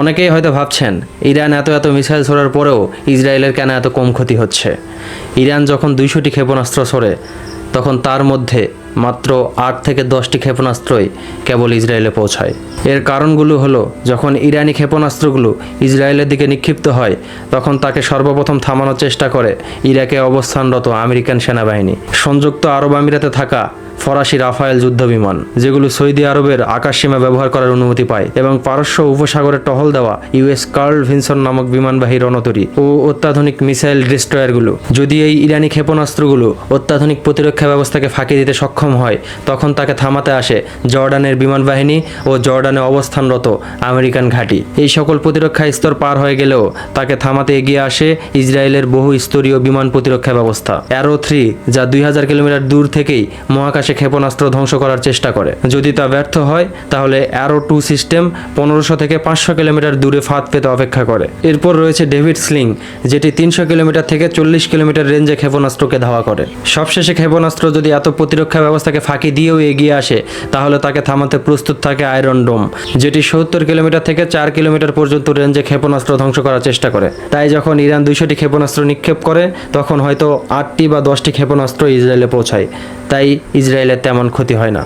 অনেকেই হয়তো ভাবছেন ইরান এত এত মিসাইল ছোড়ার পরেও ইসরায়েলের কেন এত কম ক্ষতি হচ্ছে। ইরান যখন 200টি ক্ষেপণাস্ত্র ছোড়ে তখন তার মধ্যে মাত্র 8 থেকে 10টি ক্ষেপণাস্ত্রই কেবল ইসরায়েলে পৌঁছায়। এর কারণগুলো হলো, যখন ইরানি ক্ষেপণাস্ত্রগুলো ইসরায়েলের দিকে নিক্ষিপ্ত হয় তখন তাকে সর্বপ্রথম থামানোর চেষ্টা করে ইরাকে অবস্থানরত আমেরিকান সেনাবাহিনী। সংযুক্ত আরব আমিরাতে থাকা ফরাসি রাফায়েল যুদ্ধবিমান, যেগুলো সৌদি আরবের আকাশসীমা ব্যবহার করার অনুমতি পায়, এবং পারস্য উপসাগরে টহল দেওয়া ইউএস কার্ল ভিনসন নামক বিমানবাহী রণতরী ও অত্যাধুনিক মিসাইল ডিস্ট্রয়ারগুলো। যদি এই ইরানি ক্ষেপণাস্ত্রগুলো অত্যাধুনিক প্রতিরক্ষা ব্যবস্থাকে ফাঁকি দিতে সক্ষম হয় তখন তাকে থামাতে আসে জর্ডানের বিমান বাহিনী ও জর্ডানে অবস্থানরত আমেরিকান ঘাঁটি। এই সকল প্রতিরক্ষা স্তর পার হয়ে গেলেও তাকে থামাতে এগিয়ে আসে ইসরায়েলের বহু স্তরীয় বিমান প্রতিরক্ষা ব্যবস্থা অ্যারো 3, যা 2000 কিলোমিটার দূর থেকেই মহাকাশে ক্ষেপণাস্ত্র ধ্বংস করার চেষ্টা করে। যদি তা ব্যর্থ হয় তাহলে অ্যারো 2 সিস্টেম 1500 থেকে 500 কিলোমিটার দূরে ফাঁদ পেতে অপেক্ষা করে। এরপর রয়েছে ডেভিড স্লিং, যেটি 300 কিলোমিটার থেকে 40 কিলোমিটার রেঞ্জে ক্ষেপণাস্ত্রকে ধাওয়া করে। সবশেষে ক্ষেপণাস্ত্র যদি এত প্রতিরক্ষা ব্যবস্থাকে ফাঁকি দিয়েও এগিয়ে আসে তাহলে তাকে থামাতে প্রস্তুত থাকে আয়রন ডোম, যেটি 70 কিলোমিটার থেকে 4 কিলোমিটার পর্যন্ত রেঞ্জে ক্ষেপণাস্ত্র ধ্বংস করার চেষ্টা করে। তাই যখন ইরান 200টি ক্ষেপণাস্ত্র নিক্ষেপ করে তখন হয়তো 8টি বা 10টি ক্ষেপণাস্ত্র ইসরায়েলে পৌঁছায়, তাই ইসরায়েলের তেমন ক্ষতি হয় না।